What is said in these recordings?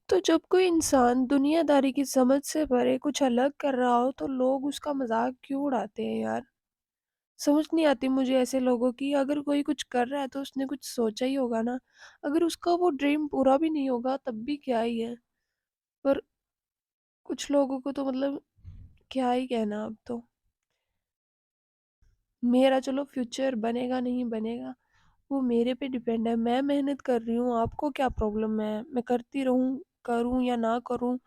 तो जब कोई इंसान दुनियादारी की समझ से परे कुछ अलग कर रहा हो तो लोग उसका मजाक क्यों उड़ाते हैं यार। समझ नहीं आती मुझे ऐसे लोगों की। अगर कोई कुछ कर रहा है तो उसने कुछ सोचा ही होगा ना। अगर उसका वो ड्रीम पूरा भी नहीं होगा तब भी क्या ही है। पर कुछ लोगों को तो मतलब क्या ही कहना। अब तो मेरा चलो फ्यूचर बनेगा नहीं बनेगा वो मेरे पे डिपेंड है। मैं मेहनत कर रही हूँ, आपको क्या प्रॉब्लम है? मैं करती रहूँ, करूँ या ना करूँ,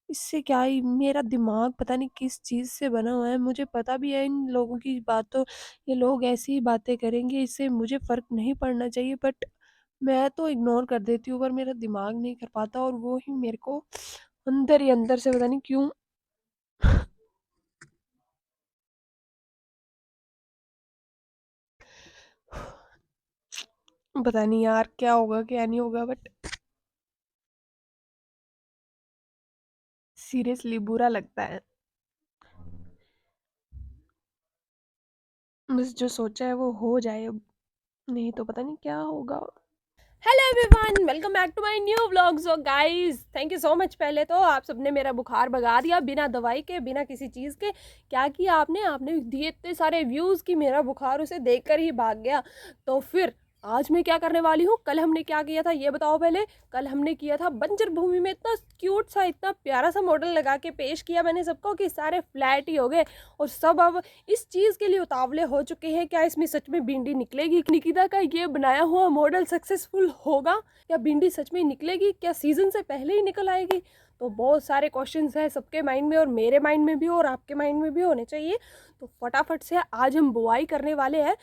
इससे क्या ही। मेरा दिमाग पता नहीं किस चीज़ से बना हुआ है। मुझे पता भी है इन लोगों की बातों, ये लोग ऐसी ही बातें करेंगे, इससे मुझे फ़र्क नहीं पड़ना चाहिए, बट मैं तो इग्नोर कर देती हूँ। पर मेरा दिमाग नहीं कर पाता और वो ही मेरे को अंदर ही अंदर से पता नहीं क्यों। पता नहीं यार क्या होगा क्या नहीं होगा, बट सीरियसली बुरा लगता है। बस जो सोचा है वो हो जाए अब, नहीं तो पता नहीं क्या होगा। Hello everyone, welcome back to my new vlog. So guys, thank you so much. पहले तो आप सबने मेरा बुखार भगा दिया बिना दवाई के, बिना किसी चीज़ के। क्या किया आपने दिए इतने सारे व्यूज़ कि मेरा बुखार उसे देखकर ही भाग गया। तो फिर आज मैं क्या करने वाली हूँ, कल हमने क्या किया था ये बताओ पहले। कल हमने किया था बंजर भूमि में इतना क्यूट सा, इतना प्यारा सा मॉडल लगा के पेश किया मैंने सबको कि सारे फ्लैट ही हो गए। और सब अब इस चीज़ के लिए उतावले हो चुके हैं, क्या इसमें सच में भिंडी निकलेगी? निकिता का ये बनाया हुआ मॉडल सक्सेसफुल होगा या भिंडी सच में निकलेगी? क्या सीजन से पहले ही निकल आएगी? तो बहुत सारे क्वेश्चंस हैं सबके माइंड में, और मेरे माइंड में भी और आपके माइंड में भी होने चाहिए। तो फटाफट से आज हम बुआई करने वाले हैं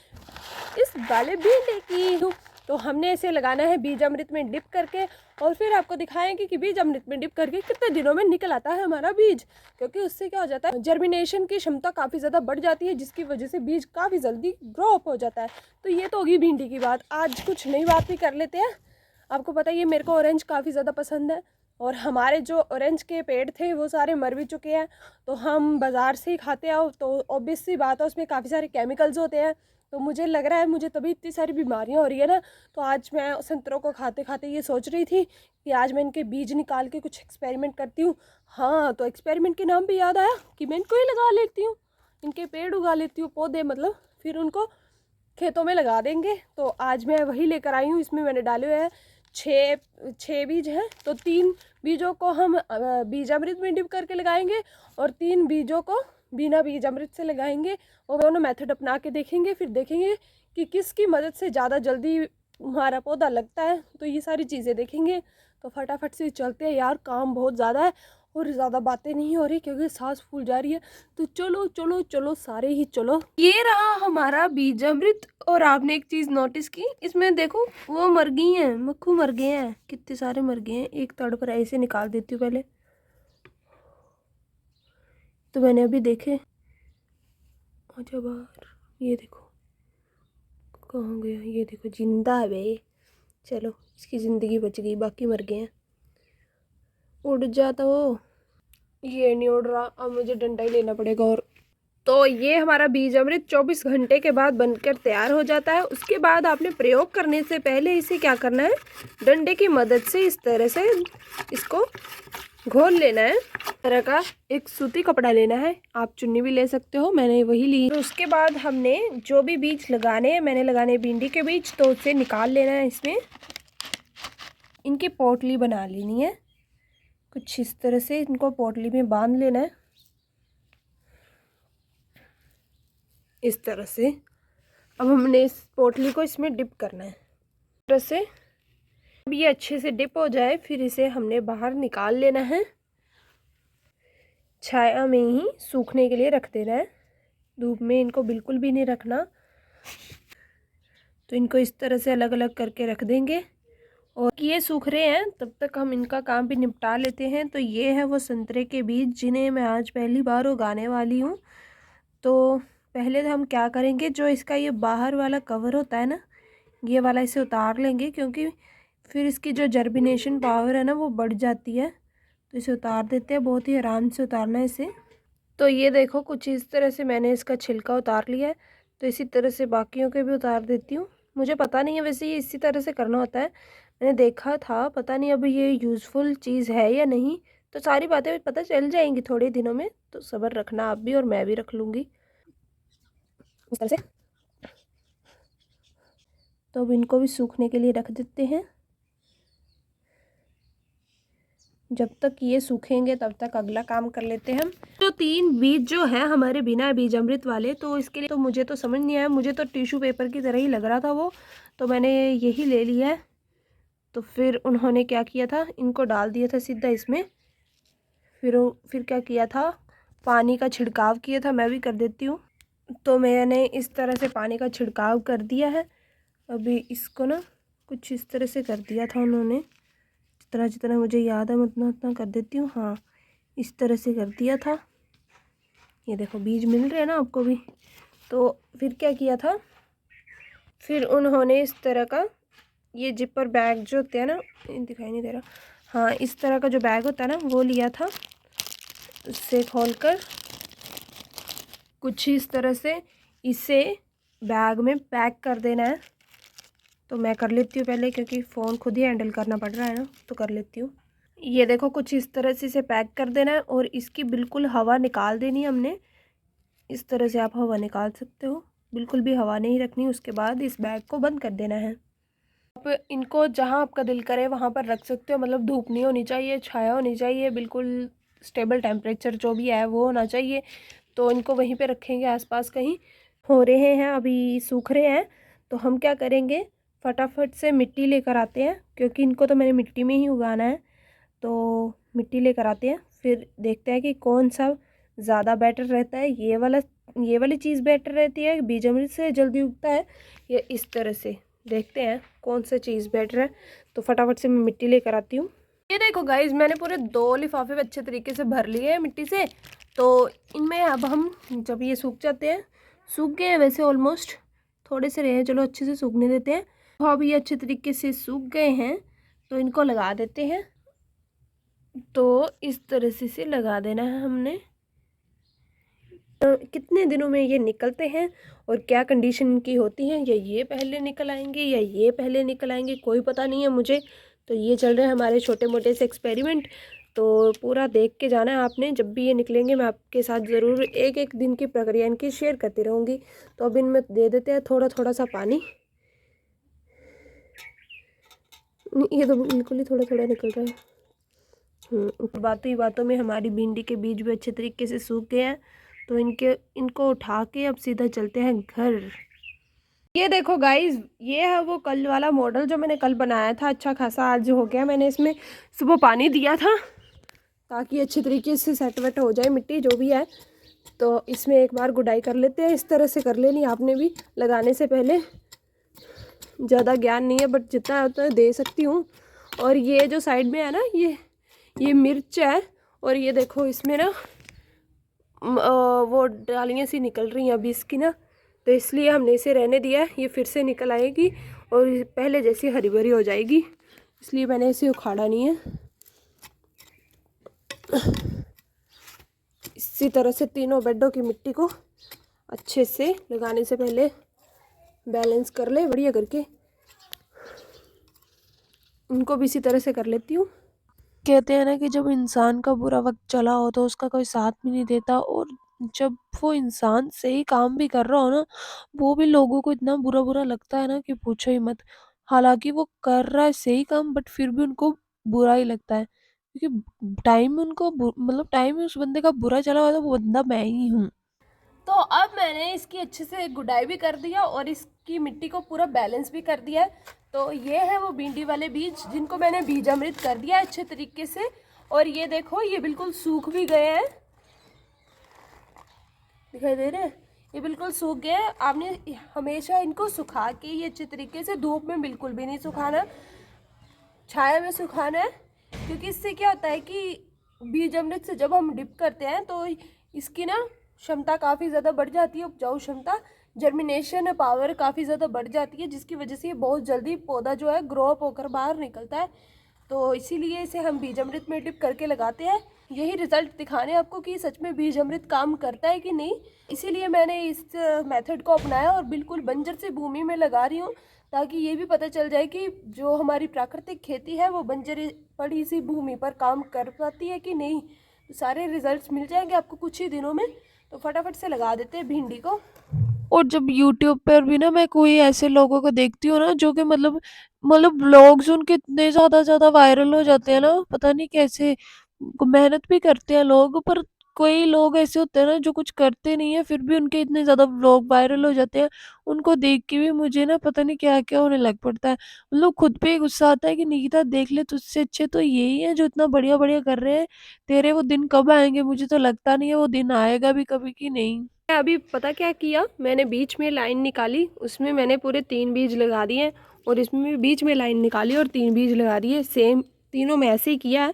इस वाले भिंडी की। तो हमने इसे लगाना है बीज अमृत में डिप करके, और फिर आपको दिखाएंगे कि बीज अमृत में डिप करके कितने दिनों में निकल आता है हमारा बीज। क्योंकि उससे क्या हो जाता है, जर्मिनेशन की क्षमता काफ़ी ज़्यादा बढ़ जाती है, जिसकी वजह से बीज काफ़ी जल्दी ग्रो अप हो जाता है। तो ये तो होगी भिंडी की बात। आज कुछ नई बात भी कर लेते हैं। आपको पता ही है मेरे को ऑरेंज काफ़ी ज़्यादा पसंद है, और हमारे जो ऑरेंज के पेड़ थे वो सारे मर भी चुके हैं। तो हम बाज़ार से ही खाते हैं, तो ऑब्वियस सी बात है उसमें काफ़ी सारे केमिकल्स होते हैं। तो मुझे लग रहा है, मुझे तभी इतनी सारी बीमारियां हो रही है ना। तो आज मैं संतरों को खाते खाते ये सोच रही थी कि आज मैं इनके बीज निकाल के कुछ एक्सपेरिमेंट करती हूँ। हाँ, तो एक्सपेरिमेंट के नाम पे याद आया कि मैं इनको ही लगा लेती हूँ, इनके पेड़ उगा लेती हूँ, पौधे मतलब, फिर उनको खेतों में लगा देंगे। तो आज मैं वही लेकर आई हूँ। इसमें मैंने डाले हुए हैं छः छः बीज हैं। तो 3 बीजों को हम बीज अमृत में डिप करके लगाएंगे, और 3 बीजों को बिना बीज अमृत से लगाएंगे। और दोनों मेथड अपना के देखेंगे, फिर देखेंगे कि किसकी मदद से ज़्यादा जल्दी हमारा पौधा लगता है। तो ये सारी चीज़ें देखेंगे। तो फटाफट से चलते हैं यार, काम बहुत ज़्यादा है और ज़्यादा बातें नहीं हो रही क्योंकि सांस फूल जा रही है। तो चलो चलो चलो, सारे ही चलो। ये रहा हमारा बीज अमृत। और आपने एक चीज नोटिस की, इसमें देखो वो मर गई हैं, मक्खू मर गए हैं, कितने सारे मर गए हैं। एक तड़प रहा है, इसे निकाल देती हूँ पहले। तो मैंने अभी देखे, अच्छा बाहर, ये देखो कहाँ गया, ये देखो जिंदा है बे। चलो, इसकी जिंदगी बच गई, बाकी मर गए हैं। उड़ जाता वो, ये नहीं उड़ रहा। अब मुझे डंडा ही लेना पड़ेगा। और तो ये हमारा बीज अमृत 24 घंटे के बाद बनकर तैयार हो जाता है। उसके बाद आपने प्रयोग करने से पहले इसे क्या करना है, डंडे की मदद से इस तरह से इसको घोल लेना है। इस तरह का एक सूती कपड़ा लेना है, आप चुन्नी भी ले सकते हो, मैंने वही ली। तो उसके बाद हमने जो भी बीज लगाने हैं, मैंने लगाने भिंडी के बीज, तो उसे निकाल लेना है। इसमें इनकी पोटली बना लेनी है, कुछ इस तरह से इनको पोटली में बांध लेना है, इस तरह से। अब हमने इस पोटली को इसमें डिप करना है इस तरह से। अब ये अच्छे से डिप हो जाए, फिर इसे हमने बाहर निकाल लेना है। छाया में ही सूखने के लिए रख देना है, धूप में इनको बिल्कुल भी नहीं रखना। तो इनको इस तरह से अलग अलग करके रख देंगे, और ये सूख रहे हैं तब तक हम इनका काम भी निपटा लेते हैं। तो ये है वो संतरे के बीज जिन्हें मैं आज पहली बार उगाने वाली हूँ। तो पहले तो हम क्या करेंगे, जो इसका ये बाहर वाला कवर होता है ना, ये वाला इसे उतार लेंगे, क्योंकि फिर इसकी जो जर्मिनेशन पावर है ना वो बढ़ जाती है। तो इसे उतार देते हैं, बहुत ही आराम से उतारना है इसे। तो ये देखो कुछ इस तरह से मैंने इसका छिलका उतार लिया है। तो इसी तरह से बाकियों के भी उतार देती हूँ। मुझे पता नहीं है वैसे ये इसी तरह से करना होता है, मैंने देखा था, पता नहीं अब ये यूज़फुल चीज़ है या नहीं। तो सारी बातें पता चल जाएंगी थोड़े दिनों में, तो सब्र रखना आप भी और मैं भी रख लूँगी इस तरह से। तो अब इनको भी सूखने के लिए रख देते हैं। जब तक ये सूखेंगे तब तक अगला काम कर लेते हैं हम। तो 3 बीज जो है हमारे बिना बीज अमृत वाले, तो इसके लिए तो मुझे तो समझ नहीं आया, मुझे तो टिश्यू पेपर की तरह ही लग रहा था वो, तो मैंने यही ले लिया है। तो फिर उन्होंने क्या किया था, इनको डाल दिया था सीधा इसमें। फिर क्या किया था, पानी का छिड़काव किया था। मैं भी कर देती हूँ। तो मैंने इस तरह से पानी का छिड़काव कर दिया है। अभी इसको ना कुछ इस तरह से कर दिया था उन्होंने, जितना जितना मुझे याद है मैं उतना उतना कर देती हूँ। हाँ, इस तरह से कर दिया था। ये देखो बीज मिल रहे हैं ना आपको भी। तो फिर क्या किया था, फिर उन्होंने इस तरह का ये जिपर बैग जो होते हैं ना, दिखाई नहीं दे रहा, हाँ इस तरह का जो बैग होता है ना वो लिया था। इससे खोलकर कुछ इस तरह से इसे बैग में पैक कर देना है। तो मैं कर लेती हूँ पहले, क्योंकि फ़ोन खुद ही हैंडल करना पड़ रहा है ना, तो कर लेती हूँ। ये देखो कुछ इस तरह से इसे पैक कर देना है और इसकी बिल्कुल हवा निकाल देनी है हमने। इस तरह से आप हवा निकाल सकते हो, बिल्कुल भी हवा नहीं रखनी। उसके बाद इस बैग को बंद कर देना है। आप इनको जहाँ आपका दिल करे वहाँ पर रख सकते हो, मतलब धूप नहीं होनी चाहिए, छाया होनी चाहिए, बिल्कुल स्टेबल टेम्परेचर जो भी है वो होना चाहिए। तो इनको वहीं पे रखेंगे आसपास कहीं। हो रहे हैं अभी, सूख रहे हैं। तो हम क्या करेंगे, फटाफट से मिट्टी लेकर आते हैं, क्योंकि इनको तो मैंने मिट्टी में ही उगाना है। तो मिट्टी लेकर आते हैं, फिर देखते हैं कि कौन सा ज़्यादा बेटर रहता है। ये वाली चीज़ बेटर रहती है, बीज अमृत से जल्दी उगता है, या इस तरह से। देखते हैं कौन सा चीज़ बेटर है। तो फटाफट से मैं मिट्टी लेकर आती हूँ। ये देखो गाइज, मैंने पूरे 2 लिफाफे अच्छे तरीके से भर लिए हैं मिट्टी से। तो इनमें अब हम, जब ये सूख जाते हैं, सूख गए हैं वैसे ऑलमोस्ट, थोड़े से रहे हैं, चलो अच्छे से सूखने देते हैं। तो अब ये अच्छे तरीके से सूख गए हैं, तो इनको लगा देते हैं। तो इस तरह से लगा देना है हमने। कितने दिनों में ये निकलते हैं और क्या कंडीशन इनकी होती है, या ये पहले निकल आएंगे या ये पहले निकल आएंगे, कोई पता नहीं है मुझे। तो ये चल रहे हैं हमारे छोटे मोटे से एक्सपेरिमेंट। तो पूरा देख के जाना है आपने। जब भी ये निकलेंगे मैं आपके साथ ज़रूर एक एक दिन की प्रक्रिया इनकी शेयर करती रहूँगी। तो अब इनमें दे देते हैं थोड़ा थोड़ा सा पानी। ये तो बिल्कुल ही थोड़ा थोड़ा निकल रहा है। बातों ही बातों में हमारी भिंडी के बीज भी अच्छे तरीके से सूख गए हैं। तो इनको उठा के अब सीधा चलते हैं घर। ये देखो गाइज, ये है वो कल वाला मॉडल जो मैंने कल बनाया था। अच्छा खासा आज हो गया, मैंने इसमें सुबह पानी दिया था ताकि अच्छे तरीके से सेट वेट हो जाए मिट्टी जो भी है। तो इसमें एक बार गुडाई कर लेते हैं। इस तरह से कर लेनी आपने भी लगाने से पहले। ज़्यादा ज्ञान नहीं है, बट जितना होता है दे सकती हूँ। और ये जो साइड में है ना, ये मिर्च है। और ये देखो इसमें ना वो डालियाँ सी निकल रही हैं अभी इसकी ना, तो इसलिए हमने इसे रहने दिया है। ये फिर से निकल आएगी और पहले जैसी हरी भरी हो जाएगी, इसलिए मैंने इसे उखाड़ा नहीं है। इसी तरह से तीनों बेडों की मिट्टी को अच्छे से लगाने से पहले बैलेंस कर ले बढ़िया करके। उनको भी इसी तरह से कर लेती हूँ। कहते हैं ना कि जब इंसान का बुरा वक्त चला हो तो उसका कोई साथ भी नहीं देता, और जब वो इंसान सही काम भी कर रहा हो ना, वो भी लोगों को इतना बुरा बुरा लगता है ना कि पूछो ही मत। हालांकि वो कर रहा है सही काम, बट फिर भी उनको बुरा ही लगता है, क्योंकि टाइम उनको मतलब टाइम उस बंदे का बुरा चला हुआ, तो वो बंदा मैं ही हूँ। तो अब मैंने इसकी अच्छे से गुडाई भी कर दिया और इसकी मिट्टी को पूरा बैलेंस भी कर दिया है। तो ये है वो भिंडी वाले बीज जिनको मैंने बीज अमृत कर दिया है अच्छे तरीके से। और ये देखो ये बिल्कुल सूख भी गए हैं, दिखाई दे रहे हैं, ये बिल्कुल सूख गए हैं। आपने हमेशा इनको सुखा के ये अच्छे तरीके से, धूप में बिल्कुल भी नहीं सुखाना, छाया में सुखाना है। क्योंकि इससे क्या होता है कि बीज अमृत से जब हम डिप करते हैं तो इसकी ना क्षमता काफ़ी ज़्यादा बढ़ जाती है, उपजाऊ क्षमता, जर्मिनेशन पावर काफ़ी ज़्यादा बढ़ जाती है, जिसकी वजह से ये बहुत जल्दी पौधा जो है ग्रो अप होकर बाहर निकलता है। तो इसीलिए इसे हम बीज अमृत में डिप करके लगाते हैं। यही रिजल्ट दिखाने आपको कि सच में बीज अमृत काम करता है कि नहीं। इसीलिए मैंने इस मेथड को अपनाया और बिल्कुल बंजर सी भूमि में लगा रही हूँ, ताकि ये भी पता चल जाए कि जो हमारी प्राकृतिक खेती है वो बंजर पड़ी सी भूमि पर काम कर पाती है कि नहीं। तो सारे रिजल्ट्स मिल जाएंगे आपको कुछ ही दिनों में। तो फटाफट से लगा देते हैं भिंडी को। और जब यूट्यूब पर भी ना मैं कोई ऐसे लोगों को देखती हूँ ना, जो कि मतलब ब्लॉग्स उनके इतने ज़्यादा वायरल हो जाते हैं ना, पता नहीं कैसे मेहनत भी करते हैं लोग, पर कोई लोग ऐसे होते हैं ना जो कुछ करते नहीं है फिर भी उनके इतने ज़्यादा ब्लॉग वायरल हो जाते हैं। उनको देख के भी मुझे ना पता नहीं क्या-क्या होने लग पड़ता है। मतलब खुद पे ही गुस्सा आता है कि निकिता देख ले, तुझसे अच्छे तो यही है जो इतना बढ़िया-बढ़िया कर रहे हैं। तेरे वो दिन कब आएँगे? मुझे तो लगता नहीं है वो दिन आएगा भी कभी कि नहीं। अभी पता क्या किया मैंने, बीच में लाइन निकाली, उसमें मैंने पूरे 3 बीज लगा दिए और इसमें भी बीच में लाइन निकाली और 3 बीज लगा दिए। सेम तीनों में ऐसे ही किया है।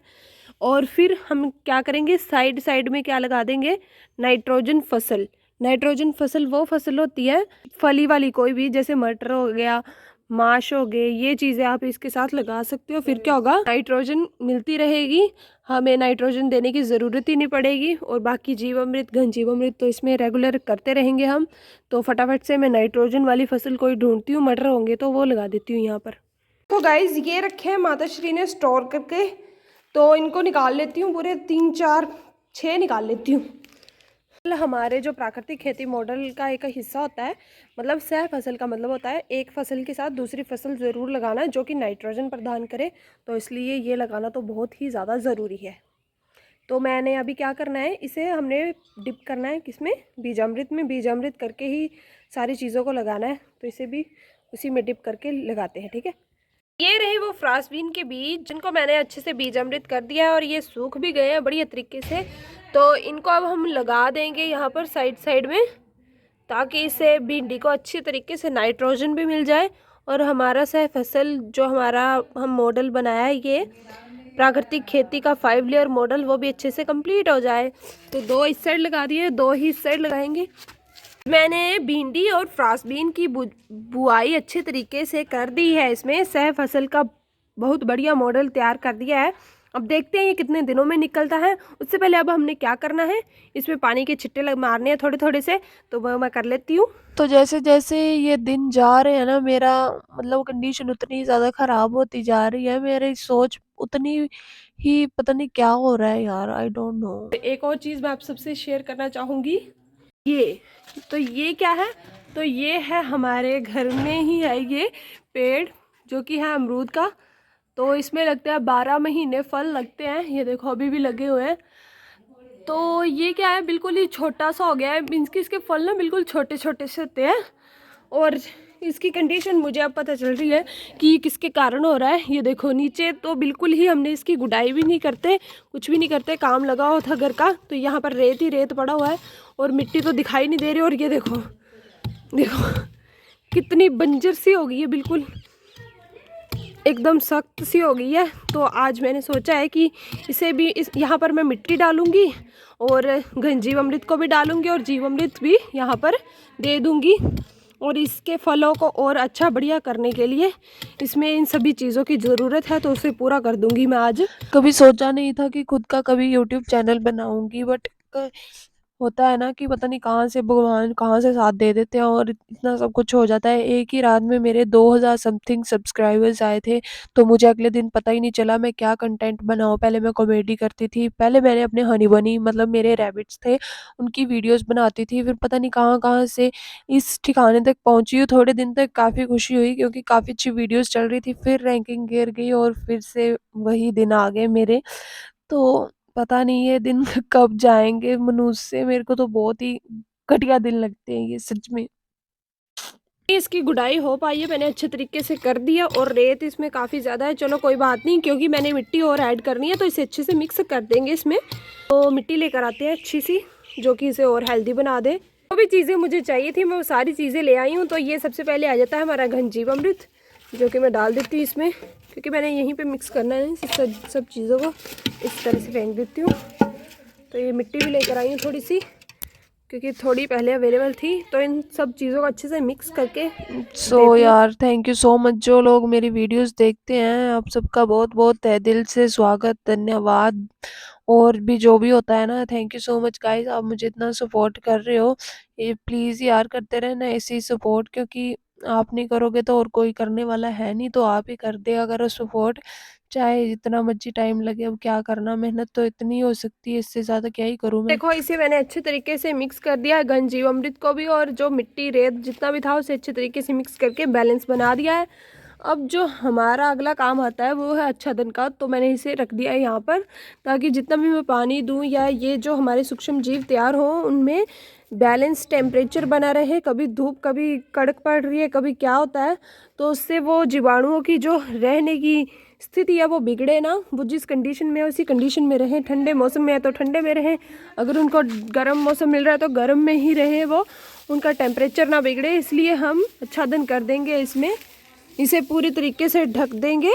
और फिर हम क्या करेंगे, साइड साइड में क्या लगा देंगे, नाइट्रोजन फसल। नाइट्रोजन फसल वो फसल होती है फली वाली, कोई भी, जैसे मटर हो गया, माश हो गए, ये चीज़ें आप इसके साथ लगा सकते हो। फिर क्या होगा, नाइट्रोजन मिलती रहेगी, हमें नाइट्रोजन देने की ज़रूरत ही नहीं पड़ेगी। और बाकी जीवामृत, घन जीवामृत तो इसमें रेगुलर करते रहेंगे हम। तो फटाफट से मैं नाइट्रोजन वाली फसल कोई ढूंढती हूँ, मटर होंगे तो वो लगा देती हूँ यहाँ पर। तो गाइज ये रखे हैं माता श्री ने स्टोर करके, तो इनको निकाल लेती हूँ, पूरे 3 4 6 निकाल लेती हूँ। हमारे जो प्राकृतिक खेती मॉडल का एक हिस्सा होता है, मतलब सह फसल का मतलब होता है एक फसल के साथ दूसरी फसल ज़रूर लगाना जो कि नाइट्रोजन प्रदान करे। तो इसलिए ये लगाना तो बहुत ही ज़्यादा ज़रूरी है। तो मैंने अभी क्या करना है, इसे हमने डिप करना है किसमें, बीजामृत में। बीजामृत करके ही सारी चीज़ों को लगाना है, तो इसे भी उसी में डिप करके लगाते हैं, ठीक है। ये रहे वो फ्रांसबीन के बीज, जिनको मैंने अच्छे से बीज अमृत कर दिया है और ये सूख भी गए हैं बढ़िया तरीके से। तो इनको अब हम लगा देंगे यहाँ पर साइड साइड में, ताकि इससे भिंडी को अच्छी तरीके से नाइट्रोजन भी मिल जाए और हमारा सह फसल जो हमारा हम मॉडल बनाया है, ये प्राकृतिक खेती का 5 लेयर मॉडल, वो भी अच्छे से कंप्लीट हो जाए। तो 2 इस साइड लगा दिए, 2 ही इस साइड लगाएंगे। मैंने भिंडी और फ्रांसबीन की बुआई अच्छे तरीके से कर दी है, इसमें सह फसल का बहुत बढ़िया मॉडल तैयार कर दिया है। अब देखते हैं ये कितने दिनों में निकलता है। उससे पहले अब हमने क्या करना है, इसमें पानी के छिट्टे मारने हैं थोड़े थोड़े से, तो वह मैं कर लेती हूँ। तो जैसे जैसे ये दिन जा रहे हैं ना, मेरा मतलब कंडीशन उतनी ज़्यादा ख़राब होती जा रही है, मेरी सोच उतनी ही पता नहीं क्या हो रहा है यार, आई डोंट नो। एक और चीज़ मैं आप सबसे शेयर करना चाहूँगी, ये तो ये क्या है, तो ये है हमारे घर में ही है ये पेड़, जो कि है अमरूद का। तो इसमें लगते हैं 12 महीने फल लगते हैं, ये देखो अभी भी लगे हुए हैं। तो ये क्या है, बिल्कुल ही छोटा सा हो गया है, मीन्स कि इसके फल ना बिल्कुल छोटे छोटे से होते हैं। और इसकी कंडीशन मुझे अब पता चल रही है कि किसके कारण हो रहा है। ये देखो नीचे तो बिल्कुल ही हमने इसकी गुड़ाई भी नहीं करते, कुछ भी नहीं करते, काम लगा हुआ था घर का, तो यहाँ पर रेत ही रेत पड़ा हुआ है और मिट्टी तो दिखाई नहीं दे रही। और ये देखो देखो कितनी बंजर सी हो गई है, बिल्कुल एकदम सख्त सी हो गई है। तो आज मैंने सोचा है कि इसे भी इस यहाँ पर मैं मिट्टी डालूंगी और घन जीवामृत को भी डालूंगी और जीवामृत भी यहाँ पर दे दूंगी। और इसके फलों को और अच्छा बढ़िया करने के लिए इसमें इन सभी चीज़ों की ज़रूरत है, तो उसे पूरा कर दूंगी मैं आज। कभी सोचा नहीं था कि खुद का कभी यूट्यूब चैनल बनाऊंगी, बट होता है ना कि पता नहीं कहाँ से भगवान कहाँ से साथ दे देते हैं और इतना सब कुछ हो जाता है। एक ही रात में मेरे 2000 समथिंग सब्सक्राइबर्स आए थे, तो मुझे अगले दिन पता ही नहीं चला मैं क्या कंटेंट बनाऊँ। पहले मैं कॉमेडी करती थी, पहले मैंने अपने हनी बनी मतलब मेरे रैबिट्स थे उनकी वीडियोस बनाती थी, फिर पता नहीं कहाँ से इस ठिकाने तक पहुँची हूँ। थोड़े दिन तक काफ़ी खुशी हुई क्योंकि काफ़ी अच्छी वीडियोस चल रही थी, फिर रैंकिंग गिर गई और फिर से वही दिन आ गए मेरे। तो पता नहीं ये दिन कब जाएँगे मनुष्य से, मेरे को तो बहुत ही घटिया दिन लगते हैं ये सच में। इसकी गुड़ाई हो पाई है, मैंने अच्छे तरीके से कर दिया और रेत इसमें काफ़ी ज़्यादा है। चलो कोई बात नहीं, क्योंकि मैंने मिट्टी और ऐड करनी है तो इसे अच्छे से मिक्स कर देंगे इसमें। तो मिट्टी लेकर आते हैं अच्छी सी, जो कि इसे और हेल्दी बना दे। जो भी चीज़ें मुझे चाहिए थी मैं वो सारी चीज़ें ले आई हूँ। तो ये सबसे पहले आ जाता है हमारा घन जीवामृत, जो कि मैं डाल देती हूँ इसमें, क्योंकि मैंने यहीं पर मिक्स करना है सब चीज़ों को। इस तरह से फेंक देती हूँ। तो ये मिट्टी भी लेकर आई हूँ थोड़ी सी, क्योंकि थोड़ी पहले अवेलेबल थी, तो इन सब चीज़ों को अच्छे से मिक्स करके सो देती हूँ। यार थैंक यू सो मच जो लोग मेरी वीडियोस देखते हैं, आप सबका बहुत बहुत तहे दिल से स्वागत, धन्यवाद। और भी जो भी होता है ना, thank you so much guys, आप मुझे इतना सपोर्ट कर रहे हो। ये प्लीज़ यार करते रहना ऐसे ही सपोर्ट, क्योंकि आप नहीं करोगे तो और कोई करने वाला है नहीं, तो आप ही कर दिया करो सपोर्ट, चाहे जितना मर्जी टाइम लगे। अब क्या करना, मेहनत तो इतनी हो सकती है, इससे ज़्यादा क्या ही करूँ मैं। देखो इसे मैंने अच्छे तरीके से मिक्स कर दिया है, घन जीवामृत को भी और जो मिट्टी रेत जितना भी था उसे अच्छे तरीके से मिक्स करके बैलेंस बना दिया है। अब जो हमारा अगला काम आता है वो है आच्छादन का, तो मैंने इसे रख दिया है यहाँ पर, ताकि जितना भी मैं पानी दूं या ये जो हमारे सूक्ष्म जीव तैयार हों उनमें बैलेंस टेम्परेचर बना रहे। कभी धूप कभी कड़क पड़ रही है, कभी क्या होता है, तो उससे वो जीवाणुओं की जो रहने की स्थिति है वो बिगड़े ना, वो जिस कंडीशन में है उसी कंडीशन में रहें। ठंडे मौसम में है तो ठंडे में रहें, अगर उनको गर्म मौसम मिल रहा है तो गर्म में ही रहे, वो उनका टेम्परेचर ना बिगड़े। इसलिए हम आच्छादन कर देंगे इसमें, इसे पूरी तरीके से ढक देंगे।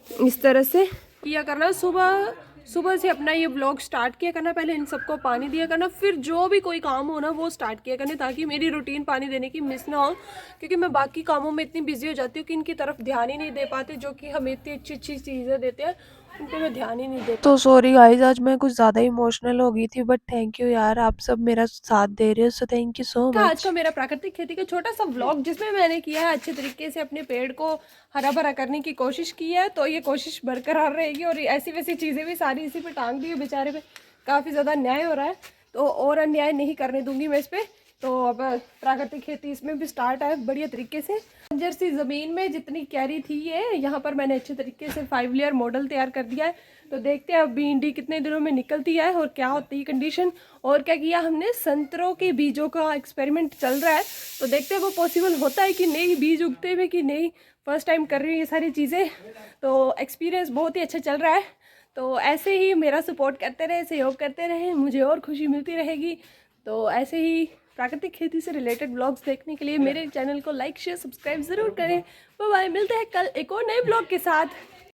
इस तरह से किया करना, सुबह सुबह से अपना ये ब्लॉग स्टार्ट किया करना, पहले इन सबको पानी दिया करना, फिर जो भी कोई काम हो ना वो स्टार्ट किया करने, ताकि मेरी रूटीन पानी देने की मिस ना हो। क्योंकि मैं बाकी कामों में इतनी बिजी हो जाती हूँ कि इनकी तरफ ध्यान ही नहीं दे पाती, जो कि हमें इतनी अच्छी अच्छी चीज़ें देते हैं उन पर मैं ध्यान ही नहीं दे। तो सॉरी गाइस, आज मैं कुछ ज़्यादा इमोशनल हो गई थी, बट थैंक यू यार, आप सब मेरा साथ दे रहे हो, सो थैंक यू सो था आज का मच। मेरा प्राकृतिक खेती का छोटा सा व्लॉग, जिसमें मैंने किया है अच्छे तरीके से अपने पेड़ को हरा भरा करने की कोशिश की है। तो ये कोशिश बरकरार रहेगी, और ऐसी वैसी चीज़ें भी सारी इसी पे टांग दी है, बेचारे पे काफ़ी ज़्यादा अन्याय हो रहा है, तो और अन्याय नहीं करने दूंगी मैं इस पर। तो अब प्राकृतिक खेती इसमें भी स्टार्ट है बढ़िया तरीके से। बंजर सी ज़मीन में जितनी कैरी थी ये, यहाँ पर मैंने अच्छे तरीके से 5 लेयर मॉडल तैयार कर दिया है। तो देखते हैं अब भिंडी कितने दिनों में निकलती है और क्या होती है कंडीशन। और क्या किया हमने, संतरों के बीजों का एक्सपेरिमेंट चल रहा है, तो देखते हैं वो पॉसिबल होता है कि नहीं, बीज उगते हुए कि नहीं। फर्स्ट टाइम कर रही हूँ ये सारी चीज़ें, तो एक्सपीरियंस बहुत ही अच्छा चल रहा है। तो ऐसे ही मेरा सपोर्ट करते रहे, सहयोग करते रहे, मुझे और खुशी मिलती रहेगी। तो ऐसे ही प्राकृतिक खेती से रिलेटेड ब्लॉग्स देखने के लिए मेरे चैनल को लाइक शेयर सब्सक्राइब ज़रूर करें। बाय बाय, मिलते हैं कल एक और नए ब्लॉग के साथ।